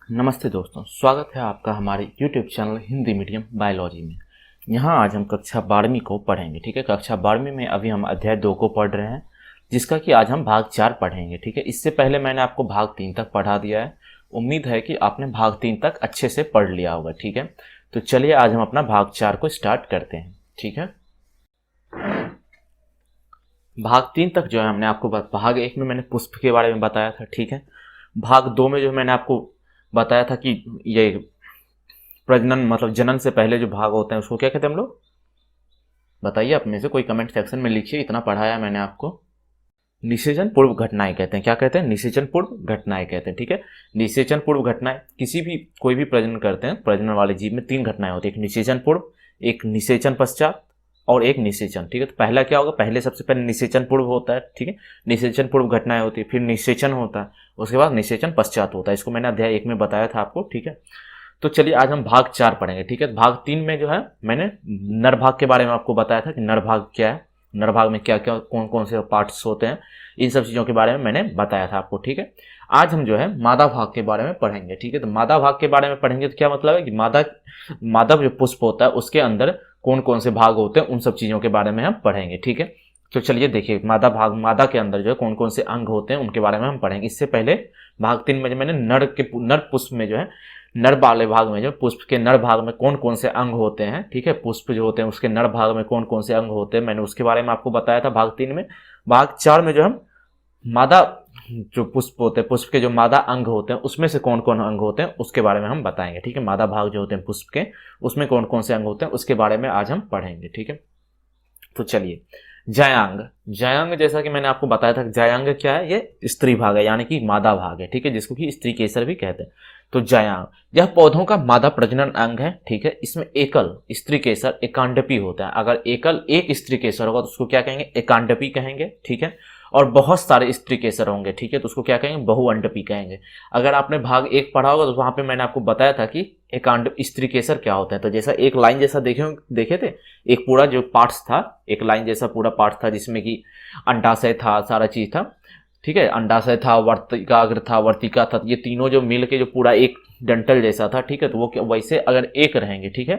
नमस्ते दोस्तों, स्वागत है आपका हमारे YouTube channel Hindi medium biology में। यहाँ आज हम कक्षा 12वीं को पढ़ेंगे। ठीक है, कक्षा 12वीं में अभी हम अध्याय 2 को पढ़ रहे हैं, जिसका कि आज हम भाग 4 पढ़ेंगे। ठीक है, इससे पहले मैंने आपको भाग 3 तक पढ़ा दिया है। उम्मीद है कि आपने भाग 3 तक अच्छे से पढ़ लिया होगा। ठीक है, तो चलिए आज हम अपना भाग 4 को स्टार्ट करते हैं। ठीक है, भाग 3 तक जो है हमने आपको भाग 1 में मैंने पुष्प के बारे में बताया था। ठीक है, भाग 2 में जो मैंने आपको बताया था कि ये प्रजनन मतलब जनन से पहले जो भाग होते हैं उसको क्या कहते हैं हम लोग, बताइए आप में से कोई कमेंट सेक्शन में लिखिए। इतना पढ़ाया मैंने आपको। निषेचन पूर्व घटनाएं कहते हैं। क्या कहते हैं? निषेचन पूर्व घटनाएं कहते हैं। ठीक है, निषेचन पूर्व घटनाएं कोई भी प्रजनन करते हैं, प्रजनन वाले जीव में 3 घटनाएं होती है। एक निषेचन पूर्व, एक निषेचन पश्चात और एक निषेचन। ठीक है, तो पहला क्या होगा? पहले सबसे पहले निषेचन पूर्व होता है। ठीक है, निषेचन पूर्व घटनाएं होती है, फिर निषेचन होता है, उसके बाद निषेचन पश्चात होता है। इसको मैंने अध्याय 1 में बताया था आपको। ठीक है, तो चलिए आज हम भाग 4 पढ़ेंगे। ठीक है, भाग 3 में जो है मैंने नर भाग के बारे में आपको बताया था कि नर भाग क्या है, नर भाग में क्या क्या कौन कौन से पार्ट्स होते हैं, इन सब चीज़ों के बारे में मैंने बताया था आपको। ठीक है, आज हम जो है मादा भाग के बारे में पढ़ेंगे। ठीक है, तो मादा भाग के बारे में पढ़ेंगे तो क्या मतलब है कि मादा जो पुष्प होता है उसके अंदर कौन कौन से भाग होते हैं, उन सब चीज़ों के बारे में हम पढ़ेंगे। ठीक है, तो चलिए देखिए मादा के अंदर जो है कौन कौन से अंग होते हैं उनके बारे में हम पढ़ेंगे। इससे पहले भाग 3 में जो मैंने नर पुष्प में जो है नर वाले भाग में जो पुष्प के नर भाग में कौन कौन से अंग होते हैं, ठीक है, पुष्प जो होते हैं उसके नर भाग में कौन कौन से अंग होते हैं, मैंने उसके बारे में आपको बताया था भाग 3 में। भाग 4 में जो हम मादा जो पुष्प होते हैं, पुष्प के जो मादा अंग होते हैं उसमें से कौन कौन अंग होते हैं उसके बारे में हम बताएंगे। ठीक है, मादा भाग जो होते हैं पुष्प के उसमें कौन कौन से अंग होते हैं उसके बारे में आज हम पढ़ेंगे। ठीक है, तो चलिए जयांग। जयांग जैसा कि मैंने आपको बताया था, जयांग क्या है? ये स्त्री भाग है, यानी कि मादा भाग है। ठीक है, जिसको कि स्त्री केसर भी कहते हैं। तो जयांग यह पौधों का मादा प्रजनन अंग है। ठीक है, इसमें एकल स्त्री केसर एकांडपी होता है। अगर एकल एक स्त्री केसर होगा तो उसको क्या कहेंगे? एकांडपी कहेंगे। ठीक है, और बहुत सारे स्त्री केसर होंगे, ठीक है, तो उसको क्या कहेंगे? बहुअंडपी कहेंगे। अगर आपने भाग 1 पढ़ा होगा तो वहां पे मैंने आपको बताया था कि एकांड स्त्री केसर क्या होते हैं। तो जैसा एक लाइन जैसा देखे थे, एक पूरा जो पार्ट्स था, एक लाइन जैसा पूरा पार्ट था जिसमें कि अंडाशय था, सारा चीज था। ठीक है, अंडाशय था, वर्तिकाग्र था, वर्तिका था, ये तीनों जो मिल के जो पूरा एक डंटल जैसा था। ठीक है, तो वो वैसे अगर एक रहेंगे, ठीक है,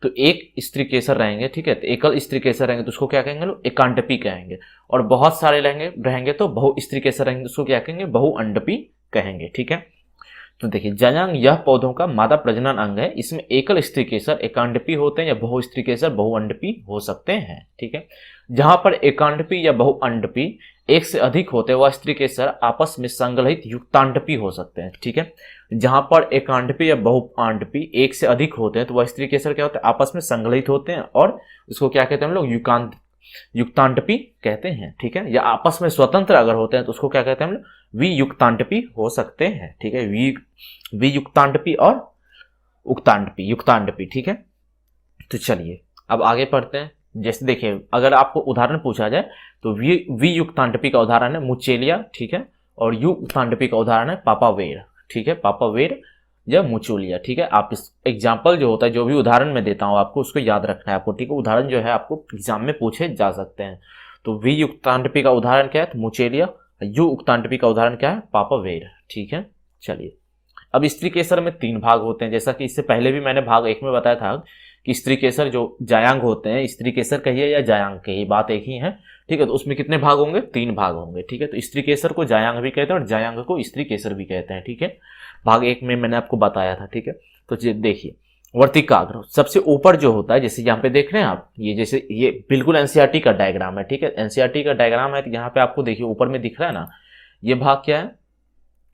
तो एक स्त्री केसर रहेंगे। ठीक है, तो एकल स्त्री केसर रहेंगे तो उसको क्या कहेंगे लोग? एकांडपी कहेंगे। और बहुत सारे रहेंगे तो बहु स्त्री केसर रहेंगे तो उसको क्या कहेंगे? बहुअंडपी कहेंगे। ठीक है, तो देखिए जयांग यह पौधों का मादा प्रजनन अंग है। इसमें एकल स्त्री केसर एकांडपी होते हैं या बहु स्त्री केसर बहुअंडपी हो सकते हैं। ठीक है, जहां पर एकांडपी या बहुअंडपी एक से अधिक होते हैं वह स्त्री केसर आपस में संग्रहित युक्तांडपी हो सकते हैं। ठीक है, जहां पर एकांडपी या बहुआंडपी एक से अधिक होते हैं तो वह स्त्री केसर क्या होते हैं? आपस में संग्रहित होते हैं और उसको क्या कहते हैं हम लोग? युक्तांडपी कहते हैं। ठीक है, या आपस में स्वतंत्र अगर होते हैं तो उसको क्या कहते हैं हम लोग? वियुक्तांडपी हो सकते हैं। ठीक है, वियुक्तांडपी और युक्तांडपी। ठीक है, तो चलिए अब आगे पढ़ते हैं। जैसे देखिए अगर आपको उदाहरण पूछा जाए तो वियुक्तांडपी का उदाहरण है मुचेलिया। ठीक है, और युक्तांडपी का उदाहरण है पापावेर। ठीक है, पापावेर या मुचोलिया। ठीक है, आप इस एग्जाम्पल जो होता है, जो भी उदाहरण मैं देता हूं आपको उसको याद रखना है आपको। ठीक है, उदाहरण जो है आपको एग्जाम में पूछे जा सकते हैं। तो वियुक्तांडपी का उदाहरण क्या है? तो मुचेलिया। युक्तांडपी का उदाहरण क्या है? पापावेर। ठीक है, चलिए अब स्त्री केसर में 3 भाग होते हैं। जैसा कि इससे पहले भी मैंने भाग 1 में बताया था कि स्त्री केसर जो जायांग होते हैं, स्त्री केसर कहिए या जायांग कहिए, बात एक ही है। ठीक है, तो उसमें कितने भाग होंगे? 3 भाग होंगे। ठीक है, तो स्त्री केसर को जायांग भी कहते हैं और जायांग को स्त्री केसर भी कहते हैं। ठीक है, भाग 1 में मैंने आपको बताया था। ठीक है, तो देखिए वर्तिकाग्र सबसे ऊपर जो होता है, जैसे यहाँ पे देख रहे हैं आप, ये जैसे ये बिल्कुल एनसीईआरटी का डायग्राम है। ठीक है, एनसीईआरटी का डायग्राम है, तो यहाँ पे आपको देखिए ऊपर में दिख रहा है ना, ये भाग क्या है?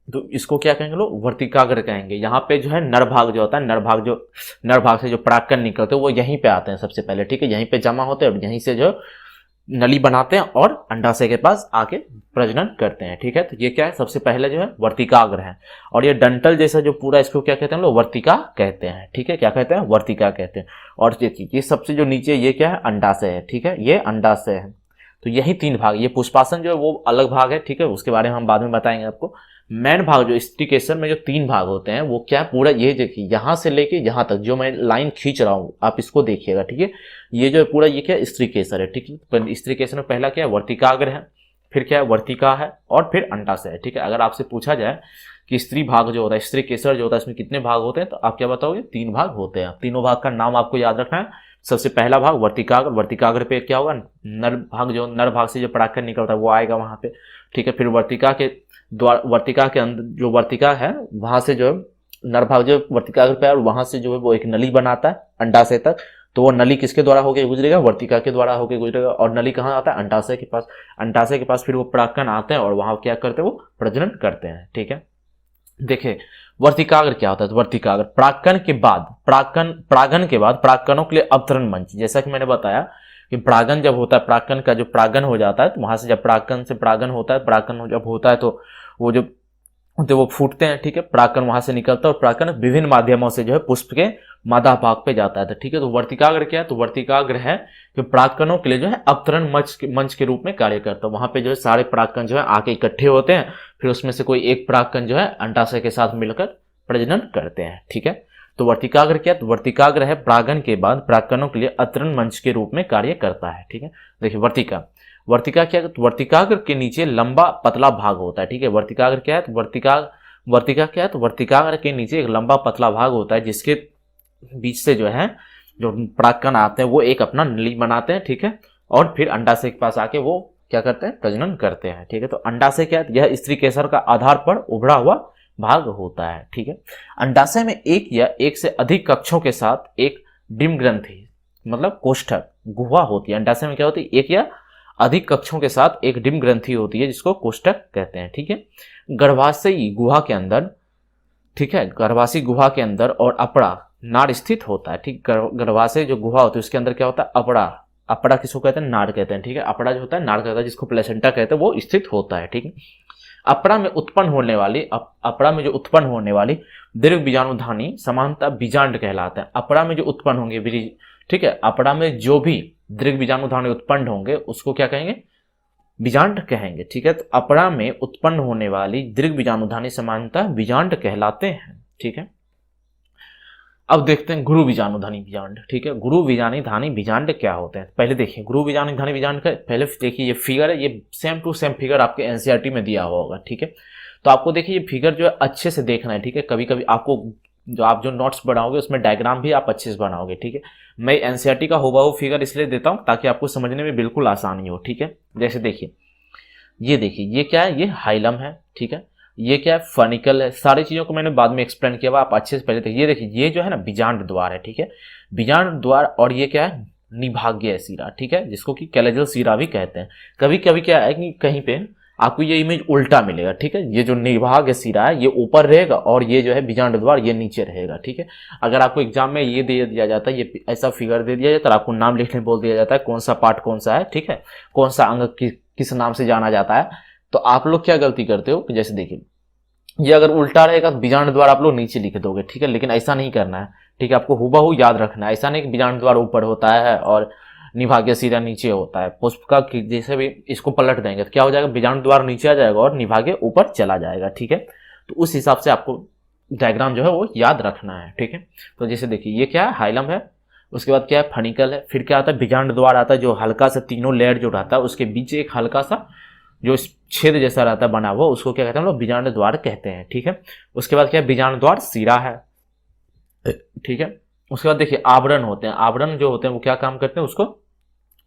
तो इसको क्या कहेंगे लोग? वर्तिकाग्र कहेंगे। यहाँ पे जो है नर भाग जो होता है, नर भाग से जो परागकण निकलते हैं वो यहीं पे आते हैं सबसे पहले। ठीक है, यहीं पे जमा होते हैं और यहीं से जो नली बनाते हैं और अंडाशय के पास आके प्रजनन करते हैं। ठीक है, तो ये क्या है? सबसे पहले जो है वर्तिकाग्र है। और ये डंटल जैसा जो पूरा, इसको क्या कहते हैं हम लोग? वर्तिका कहते हैं। ठीक है, क्या कहते हैं? वर्तिका कहते हैं। और देखिए ये सबसे जो नीचे ये क्या है? अंडाशय है। ठीक है, ये अंडाशय है। तो यही 3 भाग, ये पुष्पासन जो है वो अलग भाग है। ठीक है, उसके बारे में हम बाद में बताएंगे आपको। मेन भाग जो स्त्री केसर में जो 3 भाग होते हैं वो क्या? पूरा ये देखिए यहां से लेके यहां तक जो मैं लाइन खींच रहा हूं आप इसको देखिएगा। ठीक है, ये जो है पूरा ये क्या? स्त्री केसर है। ठीक है, स्त्री केसर में पहला क्या है? वर्तिकाग्र है, फिर क्या है? वर्तिका है और फिर अंडाशय है। ठीक है, अगर आपसे पूछा जाए कि स्त्री भाग जो होता है, स्त्री केसर जो होता है, इसमें कितने भाग होते हैं, तो आप क्या बताओगे, 3 भाग होते हैं। तीनों भाग का नाम आपको याद रखना है। सबसे पहला भाग वर्तिकाग्र, वर्तिकाग्र पे क्या होगा, नर भाग, जो नर भाग से जो परागकण निकलता है वो आएगा वहां पे, ठीक है। फिर वर्तिका के द्वार, वर्तिका के अंदर जो वर्तिका है वहां से जो नर भाग जो वर्तिकाग्र पे है, और वहां से जो है वो एक नली बनाता है अंडाशय तक, तो वो नली किसके द्वारा होकर गुजरेगा, वर्तिका के द्वारा होकर गुजरेगा। और नली कहाँ आता है, अंडाशय के पास। अंडाशय के पास फिर वो परागकण आते हैं और वहां क्या करते हैं, वो प्रजनन करते हैं, ठीक है। देखिए वर्तिकाग्र क्या होता है, तो वर्तिकाग्र परागकण के बाद, परागन के बाद परागकणों के लिए अवतरण मंच। जैसा कि मैंने बताया कि परागन जब होता है, परागकण का जो परागन हो जाता है, तो वहां से जब परागकण से परागन होता है, परागकण जब होता है तो वो जो तो वो फूटते हैं, ठीक है। परागकण वहां से निकलता है और परागकण विभिन्न माध्यमों से जो है पुष्प के मादा भाग पे जाता है, तो ठीक है। तो वर्तिकाग्र क्या है, तो वर्तिकाग्र है कि परागकणों के लिए जो है अवतरण मंच के रूप में कार्य करता है। वहां पे जो है सारे परागकण जो है आके इकट्ठे होते हैं, फिर उसमें से कोई एक परागकण जो है अंडाशय के साथ मिलकर प्रजनन करते हैं, ठीक है। तो वर्तिकाग्र क्या है, तो वर्तिकाग्र है परागन के बाद परागकणों के लिए अवतरण मंच के रूप में कार्य करता है, ठीक है। देखिए वर्तिका क्या है, तो वर्तिकाग्र के नीचे लंबा पतला भाग होता है, ठीक है। वर्तिकाग्र क्या है, तो वर्तिका क्या है, तो वर्तिकाग्र के नीचे एक लंबा पतला भाग होता है, जिसके बीच से जो है जो परागकण आते हैं वो एक अपना नली बनाते हैं, ठीक है। और फिर अंडाशय के पास आके वो क्या करते हैं, प्रजनन करते हैं, ठीक है। तो अंडाशय क्या है, यह स्त्री केसर का आधार पर उभरा हुआ भाग होता है, ठीक है। अंडाशय में एक या एक से अधिक कक्षों के साथ एक डिम ग्रंथि मतलब कोष्ठक गुहा होती है। अंडाशय में क्या होती है, एक या अधिक कक्षों के साथ एक डिम ग्रंथि होती है, जिसको कोष्ठक कहते हैं, ठीक है। गर्भाशयी गुहा के अंदर, ठीक है, गर्भाशयी गुहा के अंदर और अपड़ा नाड़ स्थित होता है, ठीक। गर्भाशय जो गुहा होती है उसके अंदर क्या होता है, अपड़ा किसको कहते हैं, नाड़ कहते हैं, ठीक है। अपड़ा जो होता है नाड़ कहता है, जिसको प्लेसेंटा कहते हैं, वो स्थित होता है, ठीक है। अपड़ा में जो उत्पन्न होने वाली दीर्घ बीजाणुधानी समानता बीजांड कहलाते हैं। अपड़ा में जो उत्पन्न होंगे, ठीक है, अपड़ा में जो भी दीर्घ बीजाणुधानी उत्पन्न होंगे उसको क्या कहेंगे, बीजांड कहेंगे, ठीक है। तो अपड़ा में उत्पन्न होने वाली दीर्घ बीजाणुधानी समानता बीजांड कहलाते हैं, ठीक है। अब देखते हैं गुरु बीजाणुधानी बीजांड, ठीक है। गुरु बीजाणुधानी बीजांड क्या होते हैं, पहले देखिए गुरु बीजाणुधानी बीजांड का पहले देखिए ये फिगर है, ये सेम टू सेम फिगर आपके एनसीईआरटी में दिया हुआ होगा, ठीक है। तो आपको देखिए ये फिगर जो है अच्छे से देखना है, ठीक है। कभी कभी आपको आप जो नोट्स बनाओगे उसमें डायग्राम भी आप अच्छे से बनाओगे, ठीक है। मैं एनसीईआरटी का हुबहू फिगर इसलिए देता हूँ ताकि आपको समझने में बिल्कुल आसानी हो, ठीक है। जैसे देखिए ये क्या है, ये हाइलम है, ठीक है। ये क्या है, फनिकल है। सारी चीजों को मैंने बाद में एक्सप्लेन किया हुआ, आप अच्छे से पहले देखिए। ये देखिए ये जो है ना बीजांड द्वार है, ठीक है, बीजांड द्वार। और ये क्या है, निभाग्य सिरा, ठीक है, जिसको कि कैलेजल सिरा भी कहते हैं। कभी कभी क्या है कि कहीं पे आपको ये इमेज उल्टा मिलेगा, ठीक है। ये जो निभाग्य सिरा है ये ऊपर रहेगा और ये जो है बीजांड द्वार ये नीचे रहेगा, ठीक है। अगर आपको एग्जाम में ये दे दिया जाता है, ये ऐसा फिगर दे दिया जाता है, आपको नाम लिखने बोल दिया जाता है कौन सा पार्ट कौन सा है, ठीक है, कौन सा अंग किस नाम से जाना जाता है, तो आप लोग क्या गलती करते हो कि जैसे देखिए ये अगर उल्टा रहेगा तो बीजांड द्वार आप लोग नीचे लिख दोगे, ठीक है। लेकिन ऐसा नहीं करना है, ठीक है। आपको हुबहू याद रखना है, ऐसा नहीं कि बीजांड द्वार ऊपर होता है और निभाग्य सिरा नीचे होता है। पुष्प का जैसे भी इसको पलट देंगे तो क्या हो जाएगा, बीजांड द्वार नीचे आ जाएगा और निभाग्य ऊपर चला जाएगा, ठीक है। तो उस हिसाब से आपको डायग्राम जो है वो याद रखना है, ठीक है। तो जैसे देखिए ये क्या है, हाइलम है, उसके बाद क्या है, फनिकल है, फिर क्या आता है, बीजांड द्वार आता है, जो हल्का सा तीनों लेयर जो रहता है उसके बीच एक हल्का सा जो छेद जैसा रहता है बना हुआ, उसको क्या कहते हैं हम लोग, बीजांड द्वार कहते हैं, ठीक है। उसके बाद क्या है, बीजांड द्वार सिरा है, ठीक है। उसके बाद देखिए आवरण होते हैं। आवरण जो होते हैं वो क्या काम करते हैं, उसको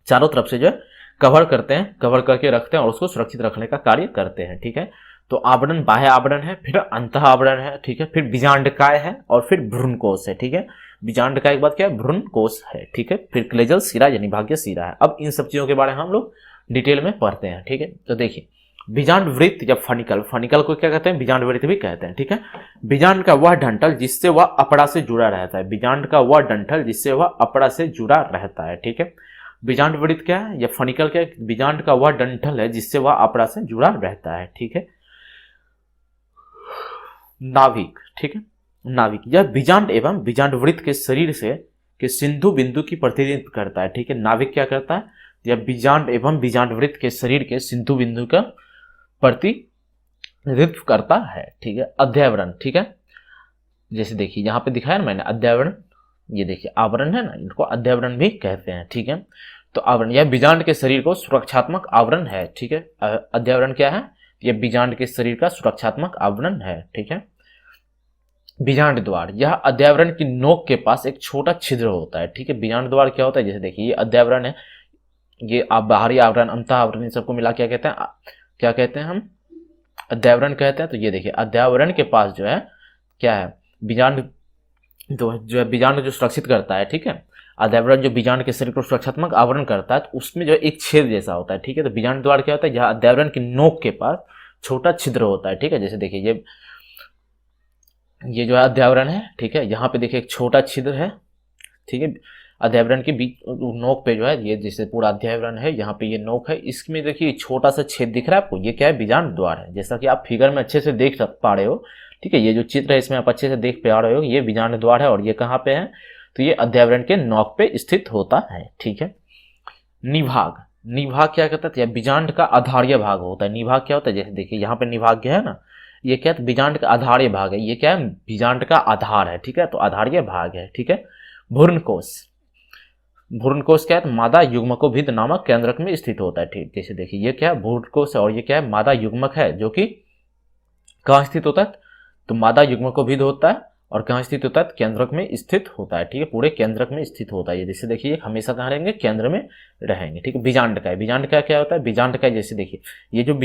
चारों तरफ से जो है कवर करते हैं, कवर करके रखते हैं और उसको सुरक्षित रखने का कार्य करते हैं, ठीक है। तो आवरण बाह्य आवरण है, फिर अंतः आवरण है, ठीक है, फिर बीजांडकाय है और फिर भ्रूणकोश है, ठीक है। बीजांडकाय के बाद क्या है, भ्रूणकोश है, ठीक है, फिर क्लेजल सिरा यानी भाग्य सिरा है। अब इन सब चीजों के बारे में हम लोग डिटेल में पढ़ते हैं, ठीक है। तो देखिए बीजांड वृत्त या फनिकल, फनिकल को क्या कहते हैं, बीजांड वृत्त भी कहते हैं, ठीक है। बीजांड का वह डंठल जिससे वह अपड़ा से जुड़ा रहता है, बीजांड का वह डंठल जिससे वह अपड़ा से जुड़ा रहता है, ठीक है। बीजांड वृत्त क्या है या फनिकल क्या है, बीजांड का वह डंठल है जिससे वह अपड़ा से जुड़ा रहता है, ठीक है। नाभिक, ठीक है, नाभिक यह बीजांड एवं बीजांड वृत्त के शरीर से के सिंधु बिंदु की प्रतिनिधित्व करता है, ठीक है। नाभिक क्या करता है, यह बीजांड एवं बीजांड वृत्त के शरीर के सिंधु बिंदु का प्रतिनिधित्व करता है, ठीक है। अध्यावरण, ठीक है, जैसे देखिए यहाँ पे दिखाया ना मैंने अध्यावरण, ये देखिए आवरण है ना, इनको अध्यावरण भी कहते हैं, ठीक है। तो आवरण यह बीजांड के शरीर को सुरक्षात्मक आवरण है, ठीक है। अध्यावरण क्या है, यह बीजांड के शरीर का सुरक्षात्मक आवरण है, ठीक है। बीजांड द्वार, यह अध्यावरण की नोक के पास एक छोटा छिद्र होता है, ठीक है। बीजांड द्वार क्या होता है, जैसे देखिए ये अध्यावरण है, ये आप बाहरी आवरण, अंतः आवरण, इन सबको मिला क्या कहते हैं, क्या कहते हैं हम, अध्यावरण कहते हैं। तो ये देखिए अध्यावरण के पास जो है क्या है, बीजांड जो है बीजांड जो सुरक्षित करता है, ठीक है। अध्यावरण जो बीजांड के शरीर को सुरक्षात्मक आवरण करता है, तो उसमें जो एक छेद जैसा होता है, ठीक है। तो बीजांड द्वार क्या होता है, जहाँ अध्यावरण की नोक के पास छोटा छिद्र होता है, ठीक है। जैसे देखिए ये जो है अध्यावरण है, ठीक है। यहाँ पे देखिए एक छोटा छिद्र है, ठीक है। अध्यावरण के बीच नोक पे जो है, ये जैसे पूरा अध्यावरण है, यहाँ पे ये नोक है, इसमें देखिए छोटा सा छेद दिख रहा है आपको, ये क्या है, बीजांड द्वार है। जैसा कि आप फिगर में अच्छे से देख पा रहे हो, ठीक है। ये जो चित्र है इसमें आप अच्छे से देख पा रहे हो, ये बीजांड द्वार है। और ये कहाँ पे है, तो ये अध्यावरण के नोक पे स्थित होता है, ठीक है। निभाग, निभाग क्या कहता है, बीजांड का आधार्य भाग होता है। निभाग क्या होता है, जैसे देखिए यहाँ पे निभाग है ना, ये क्या है, बीजांड का आधार्य भाग है, ये क्या है, बीजांड का आधार है, ठीक है। तो आधार्य भाग है, ठीक है। भ्रूणकोश, भ्रूणकोश क्या है, तो मादा युग्मकोभिद नामक केंद्रक में स्थित होता है, ठीक। जैसे देखिए ये क्या है, भ्रूणकोश है, और ये क्या है, मादा युग्मक है, जो कि कहाँ स्थित होता है, तो मादा युग्मकोभिद होता है, और कहाँ स्थित होता है, केंद्रक में स्थित होता है, ठीक है। पूरे केंद्रक में स्थित होता है। जैसे देखिए हमेशा कहाँ रहेंगे, केंद्र में रहेंगे, ठीक है। बीजांडकाय, बीजांडकाय क्या होता है, बीजांडकाय जैसे देखिए ये जो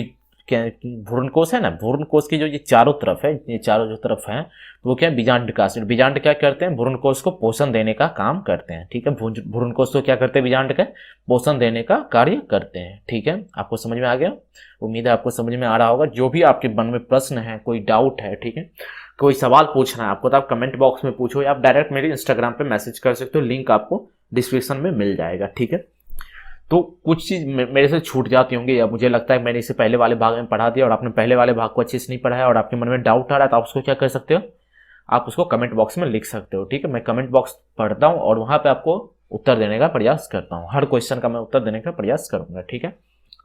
भ्रूणकोश है ना, भ्रूणकोश की जो ये चारों तरफ है, ये चारों जो तरफ है, तो वो क्या है, बीजांडकाय। बीजांड क्या करते हैं, भ्रूणकोश को पोषण देने का काम करते हैं, ठीक है। भ्रूणकोश को क्या करते हैं, बीजांडकाय पोषण देने का कार्य करते हैं, ठीक है। आपको समझ में आ गया, उम्मीद है आपको समझ में आ रहा होगा। जो भी आपके मन में प्रश्न है, कोई डाउट है, ठीक है, कोई सवाल पूछना है आपको, तो आप कमेंट बॉक्स में पूछो, या आप डायरेक्ट मेरे इंस्टाग्राम पे मैसेज कर सकते हो, लिंक आपको डिस्क्रिप्शन में मिल जाएगा, ठीक है। तो कुछ चीज़ मेरे से छूट जाती होंगी, या मुझे लगता है मैंने इसे पहले वाले भाग में पढ़ा दिया और आपने पहले वाले भाग को अच्छे से नहीं पढ़ा है, और आपके मन में डाउट आ रहा है, तो आप उसको क्या कर सकते हो, आप उसको कमेंट बॉक्स में लिख सकते हो, ठीक है। मैं कमेंट बॉक्स पढ़ता हूँ और वहाँ पर आपको उत्तर देने का प्रयास करता हूँ, हर क्वेश्चन का मैं उत्तर देने का प्रयास करूँगा, ठीक है।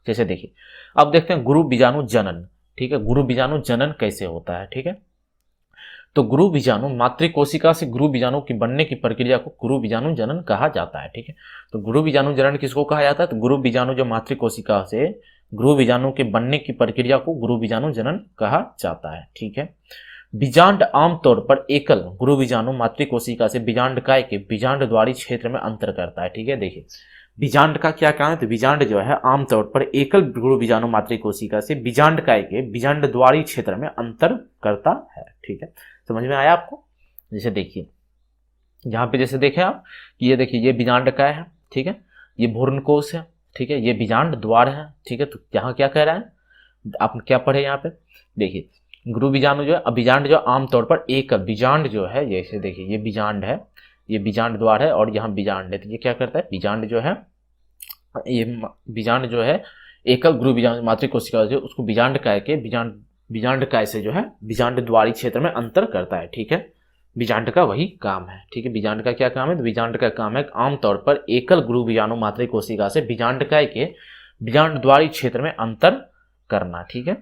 जैसे देखिए अब देखते हैं गुरु बीजाणु जनन, ठीक है। गुरु बीजाणु जनन कैसे होता है, ठीक है। तो गुरु बीजाणु मातृकोशिका से गुरु बीजाणु की बनने की प्रक्रिया को गुरु बीजाणु जनन कहा जाता है, ठीक है। तो गुरु बीजाणु जनन किसको कहा जाता है, तो गुरु बीजाणु जो मातृकोशिका से गुरु बीजाणु के बनने की प्रक्रिया को गुरु बीजाणु जनन कहा जाता है, ठीक है। बीजांड आमतौर पर एकल गुरु बीजाणु मातृकोशिका से बीजांडकाय के बीजांड द्वारी क्षेत्र में अंतर करता है, ठीक है। देखिए बीजांड का क्या काम है, तो बीजांड जो है आमतौर पर एकल गुरु बीजाणु मातृकोशिका से बीजांडकाय के बीजांड द्वारी क्षेत्र में अंतर करता है, ठीक है। समझ में आया आपको। जैसे देखिए यहाँ पे जैसे देखें आप कि ये देखिए ये बीजांडकाय है, ठीक है, ये भ्रूणकोश है, ठीक है, ये बीजांड द्वार है, ठीक है। तो यहाँ क्या कह रहा है, आप क्या पढ़े यहाँ पे, देखिए गुरु बीजाणु जो है, बीजांड जो आमतौर पर एक बीजांड जो है, जैसे देखिए ये बीजांड है, ये बीजांड द्वार है, और यहाँ बीजांड है। तो ये क्या करता है, बीजांड जो है, ये बीजांड जो है एकल गुरु बीजाणु मातृकोशिका जो उसको बीजांडकाय के बीजांडकाय से जो है बीजांड द्वारी क्षेत्र में अंतर करता है, ठीक है। बीजांड का वही काम है, ठीक है। बीजांड का क्या काम है, तो बीजांड का काम है आमतौर पर एकल गुरु बीजाणु मातृकोशिका से बीजांडकाय के बीजांड द्वारी क्षेत्र में अंतर करना, ठीक है।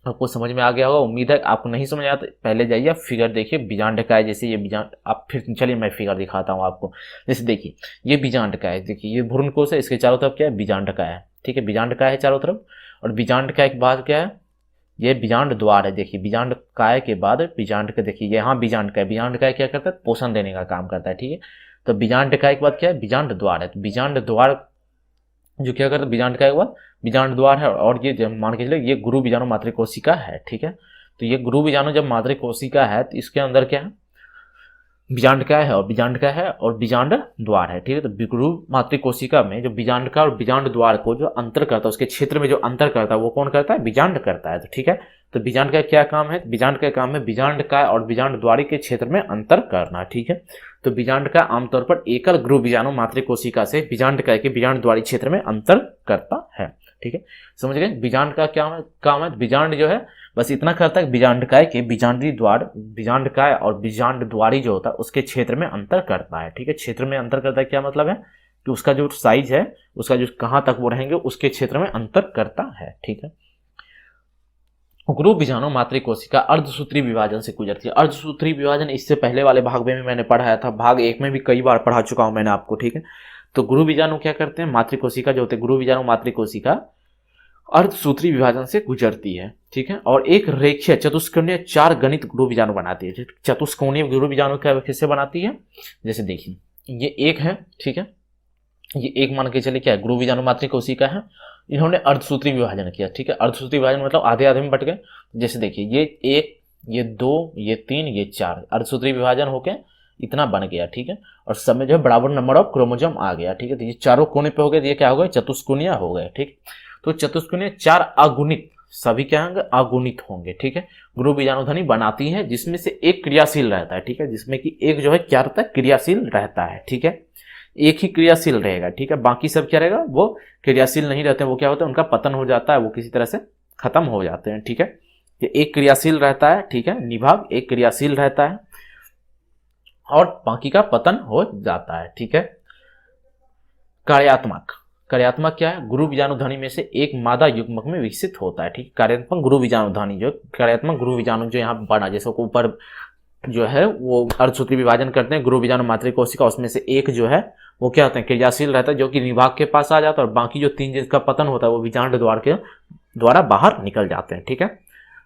आपको समझ में आ गया होगा, उम्मीद है। आपको नहीं समझ आया तो पहले जाइए आप फिगर देखिए, बीजांडकाय जैसे ये बीजांड, आप फिर चलिए मैं फिगर दिखाता हूँ आपको। जैसे देखिए ये बीजांडकाय, देखिए ये भ्रूणकोश है, इसके चारों तरफ क्या है, बीजांडकाय है, ठीक है। बीजांडकाय है चारों तरफ, और बीजांडकाय के बाद क्या है, ये बीजांड द्वार है। देखिए बीजांडकाय के बाद बीजांड का, देखिए यहाँ बीजांडकाय, बीजांडकाय क्या करता है, पोषण देने का काम करता है, ठीक है। तो बीजांडकाय के बाद क्या है, बीजांड द्वार है। तो बीजांड द्वार जो क्या करता है, बीजांडकाय के बाद बीजांड द्वार है, और ये मान के चलिए ये गुरु बीजाणु मातृकोशिका है, ठीक है। तो ये गुरु बीजाणु जब मातृकोशिका है तो इसके अंदर क्या है, बीजांडकाय है, और बीजांडकाय है और बीजांड द्वार है, ठीक है। तो गुरु मातृकोशिका में जो बीजांडकाय और बीजांड द्वार को जो अंतर करता है, उसके क्षेत्र में जो अंतर करता है वो कौन करता है, बीजांड करता है, तो ठीक है। तो बीजांड का क्या काम है, बीजांड का काम है बीजांडकाय और बीजांड द्वारी के क्षेत्र में अंतर करना, ठीक है। तो बीजांडकाय आमतौर पर एकल गुरु बीजाणु मातृकोशिका से बीजांडकाय के बीजांड द्वारी क्षेत्र में अंतर करता है, ठीक है। समझ गए, बीजांड का क्या काम है, बीजांड जो है बस इतना करता है, बीजांडकाय के बीजांडी द्वार, बीजांडकाय और बीजांड द्वारी जो होता है उसके क्षेत्र में अंतर करता है, ठीक है। क्षेत्र में अंतर करता है क्या मतलब है, कि उसका जो साइज है, उसका जो कहाँ तक वो रहेंगे उसके क्षेत्र में अंतर करता है, ठीक है। गुरु बीजाणु मातृकोशिका अर्धसूत्री विभाजन से गुजरती है। अर्धसूत्री विभाजन इससे पहले वाले भाग में भी मैंने पढ़ाया था, भाग 1 में भी कई बार पढ़ा चुका हूं मैंने आपको, ठीक है। तो गुरु बीजाणु क्या करते हैं, मातृकोशिका जो होते हैं, गुरु बीजाणु मातृकोशिका अर्धसूत्री विभाजन से गुजरती है, ठीक है। और एक रेखीय चतुष्कोणीय 4 गणित गुरु बीजाणु बनाती है। चतुष्कोणीय गुरु बीजाणु कैसे बनाती है, जैसे देखिए ये एक है, ठीक है, ये एक मान के चले क्या है, गुरु बीजाणु मात्रिका कोशिका है। इन्होंने अर्धसूत्री विभाजन किया, ठीक है। अर्धसूत्री विभाजन मतलब आधे आधे में बट गए। जैसे देखिए ये 1, ये 2, ये 3, ये 4 अर्धसूत्री विभाजन होके इतना बन गया, ठीक है। और सब में जो है बराबर नंबर ऑफ क्रोमोसोम आ गया, ठीक है। तो ये चारों कोने पे हो गए, ये क्या हो गए, चतुष्कोणीय हो गए, ठीक। तो चतुष्कोणीय 4 अगुणित, सभी क्या होंगे, अगुणित होंगे, ठीक है। गुरु बीजाणु ध्वनि बनाती है, जिसमें से एक क्रियाशील रहता है, ठीक है। जिसमें कि एक जो है क्या रहता है, क्रियाशील रहता है, ठीक है। एक ही क्रियाशील रहेगा, ठीक है। बाकी सब क्या रहेगा, वो क्रियाशील नहीं रहते, वो क्या होता है, उनका पतन हो जाता है, वो किसी तरह से खत्म हो जाते हैं, ठीक है। ये एक क्रियाशील रहता है, ठीक है, निभाग एक क्रियाशील रहता है और बाकी का पतन हो जाता है, ठीक है। कार्यात्मक, कार्यात्मक क्या है, गुरु बीजाणु ध्वनि में से एक मादा युग्मक में विकसित होता है, ठीक। कार्यात्मक गुरु बीजाणु ध्वनि, जो कार्यात्मक गुरु बीजाणु जो यहाँ बना, जैसे ऊपर जो है वो अर्धसूत्री विभाजन करते हैं गुरु बीजाणु मातृ कोशिका, उसमें से एक जो है वो क्या होता है, क्रियाशील रहता है, जो कि निभाग के पास आ जाता है, और बाकी जो 3 जिसका पतन होता है वो बीजांड द्वार के द्वारा बाहर निकल जाते हैं, ठीक है।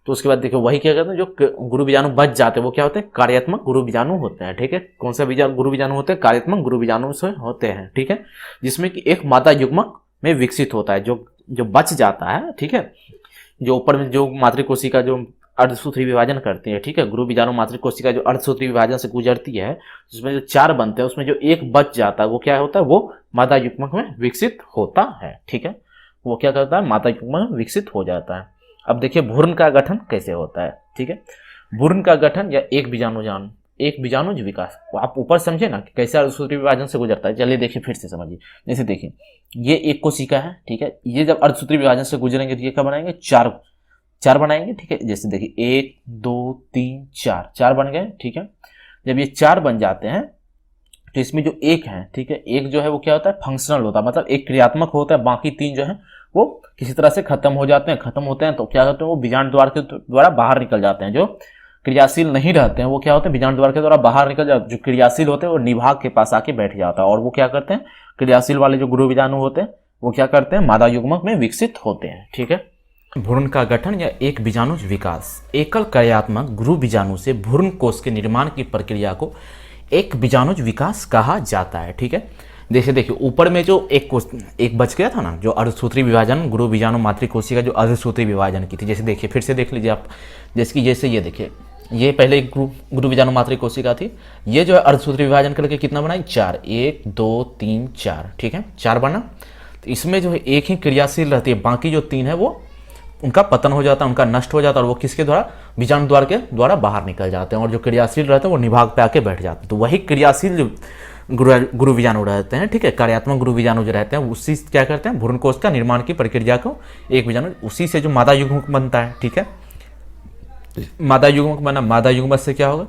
तो उसके बाद देखिए वही क्या कहते हैं, जो गुरु बीजाणु बच जाते हैं वो क्या होते हैं, कार्यात्मक गुरु बीजाणु होते हैं, ठीक है। कौन सा गुरु बीजाणु होते हैं, कार्यात्मक गुरु बीजाणु से होते हैं, ठीक है। जिसमें कि एक मादा युग्मक में विकसित होता है, जो बच जाता है, ठीक है। जो ऊपर में जो मातृ कोशिका जो अर्धसूत्री विभाजन करती है, ठीक है, गुरु बीजाणु मातृ कोशिका जो अर्धसूत्री विभाजन से गुजरती है, जिसमें जो 4 बनते हैं उसमें जो एक बच जाता है वो क्या होता है, वो मादा युग्मक में विकसित होता है, ठीक है। वो क्या करता है, मादा युग्मक में विकसित हो जाता है। अब देखिए भ्रूण का गठन कैसे होता है, ठीक है। भ्रूण का गठन या एक बीजाणुज विकास, आप ऊपर समझे ना कैसे अर्धसूत्री विभाजन से गुजरता है। चलिए देखिए फिर से समझिए। जैसे देखिए ये एक कोशिका है, ठीक है, ये जब अर्धसूत्री विभाजन से गुजरेंगे तो ये क्या बनाएंगे, 4 बनाएंगे, ठीक है। जैसे देखिए 1, 2, 3, 4 बन गए, ठीक है। जब ये 4 बन जाते हैं तो इसमें जो एक है, ठीक है, एक जो है वो क्या होता है, फंक्शनल होता है, मतलब एक क्रियात्मक होता है, बाकी 3 जो है वो किसी तरह से खत्म होते हैं तो क्या होते हैं, वो बीजांड द्वार के द्वारा बाहर निकल जाते हैं। जो क्रियाशील नहीं रहते हैं वो क्या होते हैं, बीजांड द्वार के द्वारा बाहर निकल जाते हैं। जो क्रियाशील होते हैं वो निभाग के पास आके बैठ जाता है, और वो क्या करते हैं, क्रियाशील वाले जो गुरु बीजाणु होते हैं वो क्या करते हैं, मादा युग्मक में विकसित होते हैं, ठीक है। भ्रूण का गठन या एक बीजाणुज विकास, एकल कार्यात्मक गुरु बीजाणु से भ्रूण कोश के निर्माण की प्रक्रिया को एक बीजाणुज विकास कहा जाता है, ठीक है। जैसे देखिए ऊपर में जो एक बच गया था ना, जो अर्धसूत्री विभाजन गुरु बीजाणु मातृ कोशिका जो अर्धसूत्री विभाजन की थी, जैसे देखिए फिर से देख लीजिए आप, जैसे ये देखिए ये पहले एक गुरु बीजाणु मातृ कोशिका थी, ये जो है अर्धसूत्री विभाजन करके कितना बनाई, 4, 1, 2, 3, 4, ठीक है, 4 बना। तो इसमें जो है एक ही क्रियाशील रहती है, बाकी जो 3 है वो उनका पतन हो जाता है, उनका नष्ट हो जाता है, और वो किसके द्वारा, बीजाणु द्वार के द्वारा बाहर निकल जाते हैं, और जो क्रियाशील रहते हैं वो निभाग पे आके बैठ जाते हैं। तो वही क्रियाशील जो गुरु बीजाणु रहते हैं, ठीक है, कार्यात्मक गुरु बीजाणु जो रहते हैं उसी क्या करते हैं, भ्रूण कोश का निर्माण की प्रक्रिया को एक बीजाणु, उसी से जो मादा युग्मक बनता है, ठीक है। मादा युग्मक बना, मादा युग्मक से क्या होगा,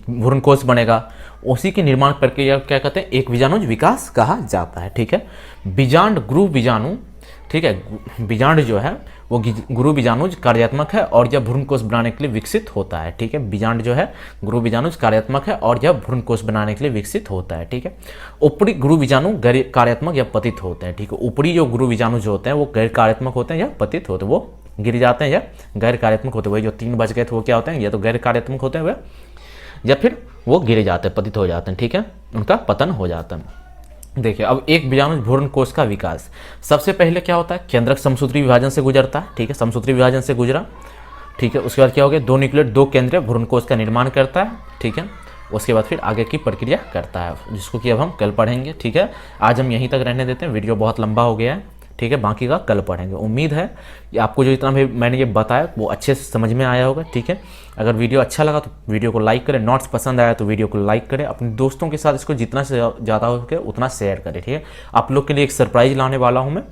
भ्रूण कोश बनेगा, उसी की निर्माण प्रक्रिया क्या कहते हैं, एक बीजाणुज विकास कहा जाता है, ठीक है। बीजांड गुरु बीजाणु, ठीक है, बीजांड जो है वो गुरु बीजाणुज कार्यात्मक है और यह भ्रूण कोश बनाने के लिए विकसित होता है, ठीक है। बीजांड जो है गुरु बीजाणुज कार्यात्मक है और यह भ्रूण कोश बनाने के लिए विकसित होता है, ठीक है। ऊपरी गुरु बीजाणु गैर कार्यात्मक या पतित होते हैं, ठीक है। ऊपरी जो गुरु बीजाणु जो होते हैं वो गैर कार्यात्मक होते हैं या पतित होते हैं, वो गिर जाते हैं या गैर कार्यात्मक होते हैं। वही जो 3 बच गए थे वो क्या होते हैं, या तो गैर कार्यात्मक होते हैं वे, या फिर वो गिरे जाते हैं, पतित हो जाते हैं, ठीक है, उनका पतन हो जाता है। देखिए अब एक बीजाणु भ्रूण कोश का विकास, सबसे पहले क्या होता है, केंद्रक समसूत्री विभाजन से गुजरता है, ठीक है, समसूत्री विभाजन से गुजरा, ठीक है। उसके बाद क्या हो गया, 2 न्यूक्लियट 2 केंद्रीय भ्रूण कोश का निर्माण करता है, ठीक है। उसके बाद फिर आगे की प्रक्रिया करता है, जिसको कि अब हम कल पढ़ेंगे, ठीक है। आज हम यहीं तक रहने देते हैं, वीडियो बहुत लंबा हो गया है, ठीक है, बाकी का कल पढ़ेंगे। उम्मीद है कि आपको जो इतना भी मैंने ये बताया वो अच्छे से समझ में आया होगा, ठीक है। अगर वीडियो अच्छा लगा तो वीडियो को लाइक करें, नोट्स पसंद आया तो वीडियो को लाइक करें, अपने दोस्तों के साथ इसको जितना से ज़्यादा हो सके उतना शेयर करें, ठीक है। आप लोग के लिए एक सरप्राइज लाने वाला हूँ मैं,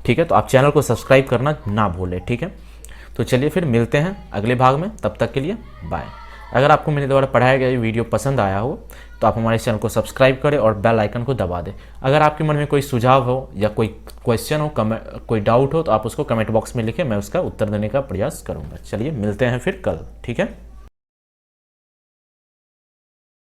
ठीक है, तो आप चैनल को सब्सक्राइब करना ना भूलें, ठीक है। तो चलिए फिर मिलते हैं अगले भाग में, तब तक के लिए बाय। अगर आपको मेरे द्वारा पढ़ाया गया वीडियो पसंद आया हो तो आप हमारे चैनल को सब्सक्राइब करें और बेल आइकन को दबा दें। अगर आपके मन में कोई सुझाव हो या कोई क्वेश्चन हो, कोई डाउट हो तो आप उसको कमेंट बॉक्स में लिखें, मैं उसका उत्तर देने का प्रयास करूंगा। चलिए मिलते हैं फिर कल, ठीक है।